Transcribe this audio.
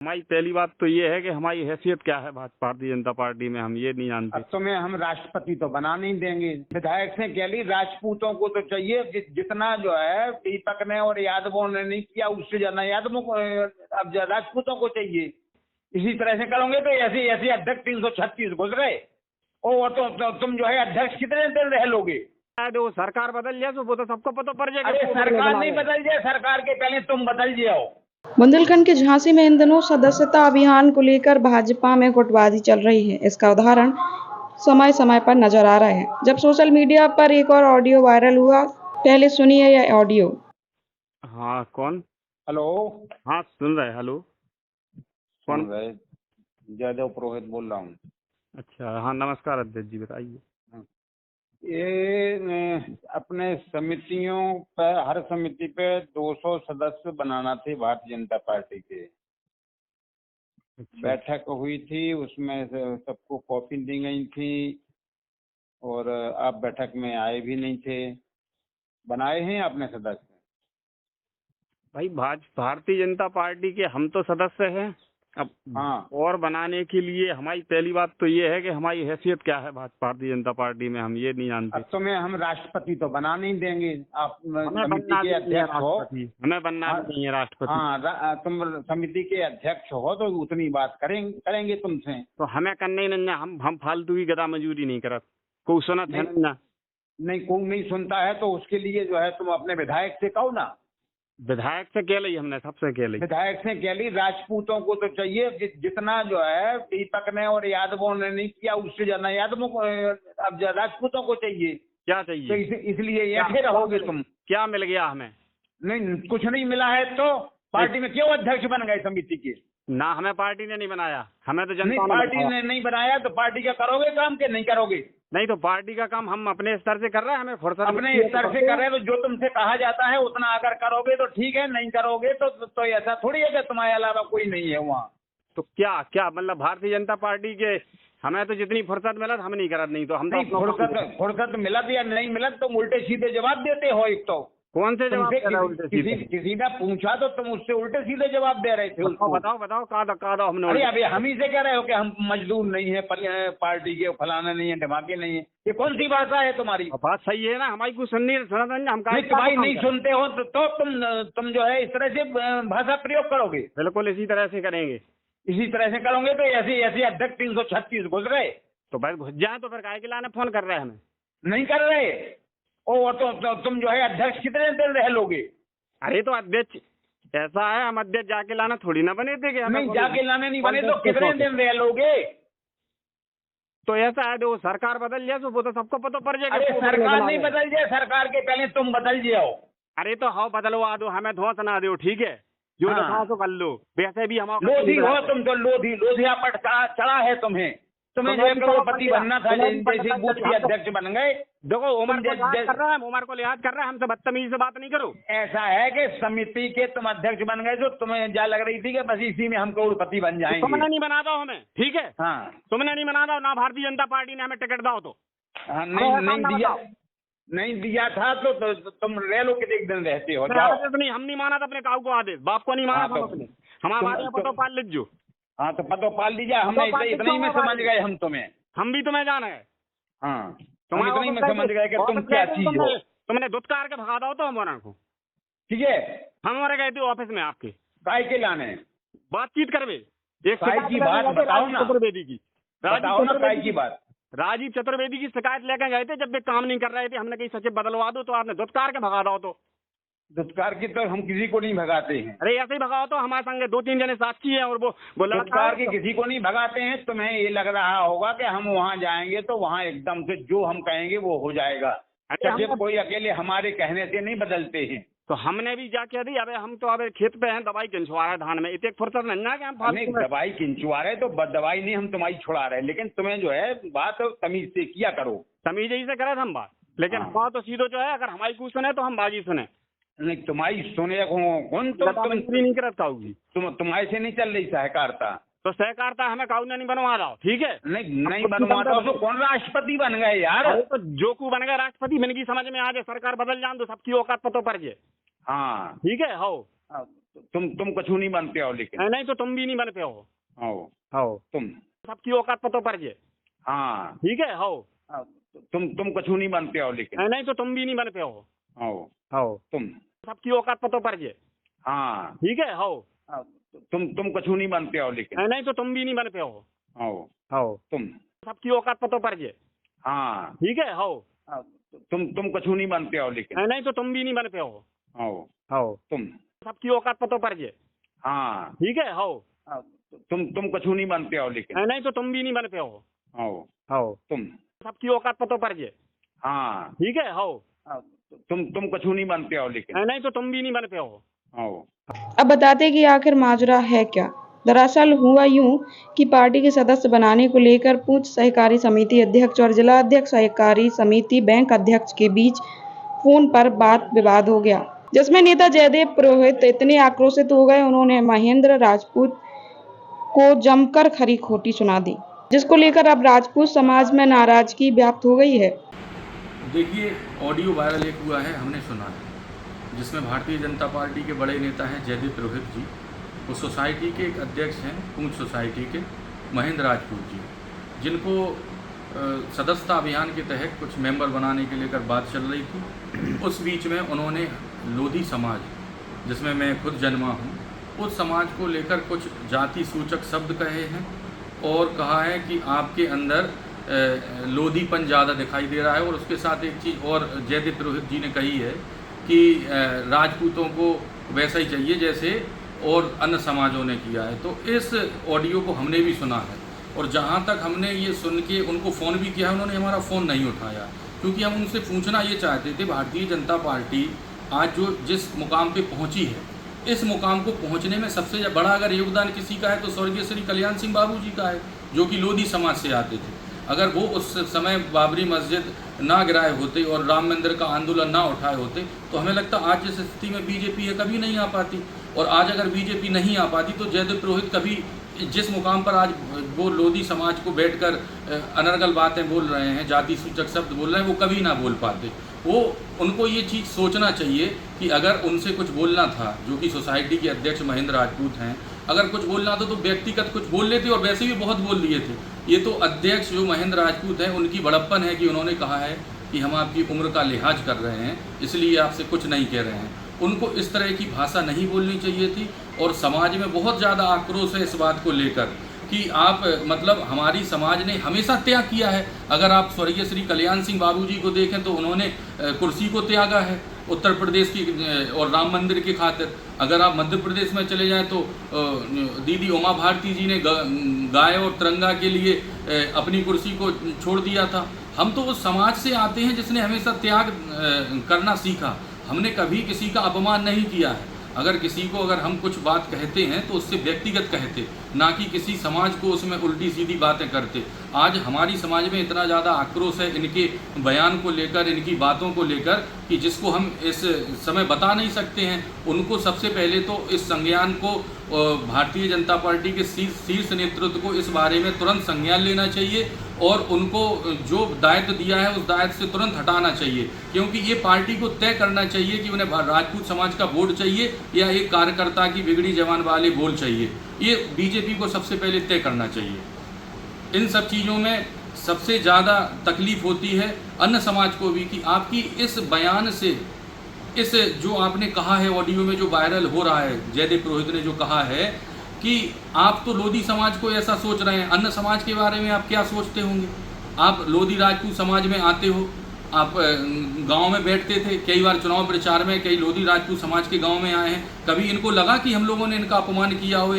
हमारी पहली बात तो ये है कि हमारी हैसियत क्या है भारतीय जनता पार्टी में, हम ये नहीं जानते। अब तुम्हें हम राष्ट्रपति तो बना नहीं देंगे। विधायक से कह ली राजपूतों को तो चाहिए, जितना जो है दीपक ने और यादवों ने नहीं किया उससे ज्यादा यादवों को अब राजपूतों को चाहिए। इसी तरह से करोगे तो ऐसे ऐसे अध्यक्ष 336 घुस गए और तो तुम जो है अध्यक्ष कितने दिन रह लोगे? वो सरकार बदल जाए तो वो तो सबको पता पड़ जाएगा। अरे सरकार नहीं बदल जाए, सरकार के पहले तुम बदल जाओ। बुंदेलखंड के झांसी में इन दिनों सदस्यता अभियान को लेकर भाजपा में गुटबाजी चल रही है। इसका उदाहरण समय समय पर नजर आ रहा है। जब सोशल मीडिया पर एक और ऑडियो वायरल हुआ, पहले सुनिए यह ऑडियो। हाँ कौन? हेलो। हाँ सुन रहे। हेलो कौन? जयदेव पुरोहित बोल रहा हूँ। अच्छा हाँ नमस्कार अध्यक्ष जी, बताइए। ये अपने समितियों पर, हर समिति पे 200 सदस्य बनाना थे भारतीय जनता पार्टी के। अच्छा। बैठक हुई थी, उसमें सबको कॉपी दी गई थी और आप बैठक में आए भी नहीं थे। बनाए हैं आपने सदस्य? भाई भारतीय जनता पार्टी के हम तो सदस्य हैं। अब हाँ। और बनाने के लिए हमारी पहली बात तो ये है कि हमारी हैसियत क्या है भारतीय जनता पार्टी में, हम ये नहीं जानते। अब तुम्हें हम राष्ट्रपति तो बना नहीं देंगे। आप हमें समिति बनना के नहीं है अध्यक्ष हो। हमें बनना नहीं है राष्ट्रपति। हाँ, तुम समिति के अध्यक्ष हो तो उतनी बात करेंगे तुमसे। तो हमें करने ही नहीं, हम फालतू की गदा मजूरी नहीं करत। कोई सुनत है ना? नहीं, कोई नहीं सुनता है तो उसके लिए जो है तुम अपने विधायक से कहो ना। विधायक से कह ली, हमने सबसे कह ली। विधायक से कह ली राजपूतों को तो चाहिए, जितना जो है दीपक ने और यादवों ने नहीं किया उससे ज्यादा यादवों को अब राजपूतों को चाहिए। क्या तो चाहिए? इसलिए ऐसे रहोगे तुम। क्या मिल गया हमें? नहीं, कुछ नहीं मिला है तो पार्टी में क्यों अध्यक्ष बन गए समिति के? ना हमें पार्टी ने नहीं बनाया, हमें तो नहीं, जनता ने पार्टी बनाया। ने नहीं बनाया तो पार्टी का करोगे काम के नहीं करोगे? नहीं तो पार्टी का काम हम अपने स्तर से कर रहे हैं, हमें फुर्सत अपने स्तर से कर रहे हो तो जो तुमसे कहा जाता है उतना अगर करोगे तो ठीक है, नहीं करोगे तो ऐसा थोड़ी है कि तुम्हारे अलावा कोई नहीं है वहाँ। तो क्या क्या मतलब भारतीय जनता पार्टी के हमें तो जितनी फुर्सत मिलत हम नहीं करत, नहीं तो हम तो फुर्सत मिलत या नहीं मिलत तुम उल्टे सीधे जवाब देते हो। एक तो कौन से जवाब दे रहे हो उल्टे सीधे? किसी ने पूछा तो तुम उससे उल्टे सीधे जवाब दे रहे थे उसको। बताओ कहा दो हमने। अरे अभी हम ही से कह रहे हो कि हम मजदूर नहीं है, पार्टी के फलाना नहीं है, ढमाके नहीं है, ये कौन सी भाषा है तुम्हारी? बात सही है ना, हमारी कुछ सुननी हम भाई नहीं सुनते हो तो तुम जो है इस तरह से भाषा प्रयोग करोगे। बिल्कुल इसी तरह से करेंगे। इसी तरह से करोगे तो ऐसे ऐसे अध्यक्ष 336 घुस गए। तो भाई घुस जाए तो फिर काहे के लाने फोन कर रहे हैं? हमें नहीं कर रहे ओ तो तुम जो है अध्यक्ष कितने दिन रह लोगे? अरे तो अध्यक्ष ऐसा है, हम अध्यक्ष जाके लाना थोड़ी ना बने थे कि नहीं, जाके लाने नहीं बने तो कितने दिन रह लोगे? तो ऐसा है, वो सरकार बदल जाए तो वो तो सबको पता पड़ जाएगा। अरे सरकार नहीं बदल जाए, सरकार के पहले तुम बदल जाओ। अरे तो हाँ बदलवा दो, हमें धोस ना दो, ठीक है? जो हाँ। तो कर लो, वैसे भी हम लोधी हो तुम तो, लोधिया पट चढ़ा है तुम्हें जो करोड़पति बनना था, जैसे बूथ के अध्यक्ष बन गए। देखो उमर को लिहाज कर रहा है, उमर को लिहाज कर रहा है, हमसे बदतमीजी से बात नहीं करो। ऐसा है कि समिति के तुम अध्यक्ष बन गए तो तुम्हें जा लग रही थी कि बस इसी में हम करोड़पति बन जाएंगे। तुमने नहीं बना दो हमें, ठीक है? हाँ, तुमने नहीं बना दो ना, भारतीय जनता पार्टी ने हमें टिकट दाओ तो। हाँ, नहीं दिया था तो तुम रह लो कितने दिन रहते हो, जाओ। नहीं, हम नहीं माना था अपने काऊ को आदेश, बाप को नहीं माना था अपने, हमारे पतो पाल लीजिए। हाँ तो पतो पाल लीजिए, हमने इतना ही में समझ गए हम तुम्हें। हम भी तुम्हें जाना है। हाँ, तुम इतना ही में समझ गए कि तुम क्या चीज हो। तुमने दुत्कार के भगा दो तो हमारा को, ठीक है? हम हमारे गए थे ऑफिस में आपके, काय के लाने बातचीत करवे एक काय की बात बताओ ना, चतुर्वेदी की, बताओ ना काय की बात। राजीव चतुर्वेदी की शिकायत लेकर गए थे जब वे काम नहीं कर रहे थे, हमने कहीं सचिव बदलवा दो तो आपने दुत्कार के भगा दो। तो दुत्कार की तो हम किसी को नहीं भगाते हैं। अरे ऐसे ही भगाओ तो, हमारे संग 2-3 जने साक्षी हैं और वो दुत्कार की किसी को नहीं भगाते हैं। तुम्हें ये लग रहा होगा कि हम वहाँ जाएंगे तो वहाँ एकदम से जो हम कहेंगे वो हो जाएगा। अच्छा, कोई अकेले हमारे कहने से नहीं बदलते हैं। तो हमने भी जाके दी, अबे हम तो अब खेत पे हैं, दवाई किंचवा रहे धान में, इतने फुर्सत नहीं ना कि हम नहीं दवाई किंचवा रहे तो दवाई नहीं हम तुम्हारी छुड़ा रहे, लेकिन तुम्हें जो है बात तमीज से किया करो। तमीज ही से करे हम बात, लेकिन बात तो सीधो जो है, अगर हमारी कुछ सुने तो हम बागी सुने। नहीं, तुम्हारी सुने कौन तो नहीं करत काऊगी, तुम्हारे से नहीं चल रही सहकारिता। तो सहकारिता हमें काऊ ने नहीं बनवा रहा, ठीक है? नहीं बनवा तो कौन राष्ट्रपति बन गए यार? तो जो को बन गए राष्ट्रपति, मैंने की समझ में आ जाए, सरकार बदल जान दो, सबकी औकात पतो पड़ जाए। हाँ ठीक है। हो तुम कछु नहीं बनते हो लेकिन। नहीं तो तुम भी नहीं बन पे हो। हो तुम सबकी औकात पतो पर जे। हाँ ठीक है। हो तुम कछु नहीं बनते हो लेकिन। नहीं तो तुम भी नहीं बन पे हो। तुम सबकी औकात पतो पर जे। हाँ ठीक है। हो तुम कछु नहीं बनते हो लेकिन। नहीं तो तुम भी नहीं बन पे हो। तुम सबकी औकात पतो पर जे। हाँ ठीक है। हो तुम कछु नहीं बनते हो लेकिन। नहीं तो तुम भी नहीं बन पे हो। तुम सबकी औकात पतो पर जे। हाँ ठीक है। हो तुम कछु नहीं बनते हो लेकिन। नहीं तो तुम भी नहीं बन पे हो। तुम सबकी औकात पतो पर जे। हाँ ठीक है। हो तुम कछु नहीं बनते हो लेकिन। नहीं तो तुम भी नहीं बन पे हो। अब बताते हैं कि आखिर माजरा है क्या। दरअसल हुआ यूं कि पार्टी के सदस्य बनाने को लेकर पूंछ सहकारी समिति अध्यक्ष और जिला अध्यक्ष सहकारी समिति बैंक अध्यक्ष के बीच फोन पर बात विवाद हो गया, जिसमें नेता जयदेव पुरोहित इतने आक्रोशित हो गए, उन्होंने महेंद्र राजपूत को जमकर खरी खोटी सुना दी, जिसको लेकर अब राजपूत समाज में नाराजगी व्याप्त हो गई है। देखिए, ऑडियो वायरल एक हुआ है, हमने सुना है, जिसमें भारतीय जनता पार्टी के बड़े नेता हैं जयदेव पुरोहित जी, उस सोसाइटी के एक अध्यक्ष हैं पूंछ सोसाइटी के महेंद्र राजपूत जी, जिनको सदस्यता अभियान के तहत कुछ मेंबर बनाने के लेकर बात चल रही थी। उस बीच में उन्होंने लोधी समाज, जिसमें मैं खुद जन्मा हूँ, उस समाज को लेकर कुछ जाति सूचक शब्द कहे हैं और कहा है कि आपके अंदर लोधीपन ज़्यादा दिखाई दे रहा है। और उसके साथ एक चीज़ और जयदेव पुरोहित जी ने कही है कि राजपूतों को वैसा ही चाहिए जैसे और अन्य समाजों ने किया है। तो इस ऑडियो को हमने भी सुना है और जहाँ तक हमने ये सुन के उनको फ़ोन भी किया, उन्होंने हमारा फ़ोन नहीं उठाया, क्योंकि हम उनसे पूछना ये चाहते थे, भारतीय जनता पार्टी आज जो जिस मुकाम पे पहुँची है, इस मुकाम को पहुँचने में सबसे बड़ा अगर योगदान किसी का है तो स्वर्गीय श्री कल्याण सिंह बाबू जी का है, जो कि लोधी समाज से आते थे। अगर वो उस समय बाबरी मस्जिद ना गिराए होते और राम मंदिर का आंदोलन ना उठाए होते तो हमें लगता आज जिस स्थिति में बीजेपी है कभी नहीं आ पाती। और आज अगर बीजेपी नहीं आ पाती तो जयदेव पुरोहित कभी जिस मुकाम पर आज वो लोधी समाज को बैठकर अनर्गल बातें बोल रहे हैं, जाति सूचक शब्द बोल रहे हैं, वो कभी ना बोल पाते। वो उनको ये चीज़ सोचना चाहिए कि अगर उनसे कुछ बोलना था, जो कि सोसाइटी के अध्यक्ष महेंद्र राजपूत हैं, अगर कुछ बोलना था तो व्यक्तिगत कुछ बोल लेते और वैसे भी बहुत बोल लिए थे। ये तो अध्यक्ष जो महेंद्र राजपूत हैं उनकी बड़प्पन है कि उन्होंने कहा है कि हम आपकी उम्र का लिहाज कर रहे हैं, इसलिए आपसे कुछ नहीं कह रहे हैं। उनको इस तरह की भाषा नहीं बोलनी चाहिए थी। और समाज में बहुत ज़्यादा आक्रोश है इस बात को लेकर कि आप मतलब हमारी समाज ने हमेशा त्याग किया है। अगर आप स्वर्गीय श्री कल्याण सिंह बाबू जी को देखें तो उन्होंने कुर्सी को त्यागा है उत्तर प्रदेश की और राम मंदिर की खातिर। अगर आप मध्य प्रदेश में चले जाएं तो दीदी उमा भारती जी ने गाय और तिरंगा के लिए अपनी कुर्सी को छोड़ दिया था। हम तो उस समाज से आते हैं जिसने हमेशा त्याग करना सीखा। हमने कभी किसी का अपमान नहीं किया है। अगर किसी को अगर हम कुछ बात कहते हैं तो उससे व्यक्तिगत कहते, ना कि किसी समाज को उसमें उल्टी सीधी बातें करते। आज हमारी समाज में इतना ज़्यादा आक्रोश है इनके बयान को लेकर, इनकी बातों को लेकर, कि जिसको हम इस समय बता नहीं सकते हैं। उनको सबसे पहले तो इस संज्ञान को भारतीय जनता पार्टी के शीर्ष नेतृत्व को इस बारे में तुरंत संज्ञान लेना चाहिए और उनको जो दायित्व दिया है उस दायित्व से तुरंत हटाना चाहिए, क्योंकि ये पार्टी को तय करना चाहिए कि उन्हें राजपूत समाज का वोट चाहिए या एक कार्यकर्ता की बिगड़ी जवान वाले बोल चाहिए। ये बीजेपी को सबसे पहले तय करना चाहिए। इन सब चीज़ों में सबसे ज़्यादा तकलीफ होती है अन्य समाज को भी कि आपकी इस बयान से, इस जो आपने कहा है ऑडियो में जो वायरल हो रहा है, जयदेव पुरोहित ने जो कहा है कि आप तो लोधी समाज को ऐसा सोच रहे हैं, अन्य समाज के बारे में आप क्या सोचते होंगे? आप लोधी राजपूत समाज में आते हो, आप गांव में बैठते थे, कई बार चुनाव प्रचार में कई लोधी राजपूत समाज के गांव में आए हैं। कभी इनको लगा कि हम लोगों ने इनका अपमान किया हो,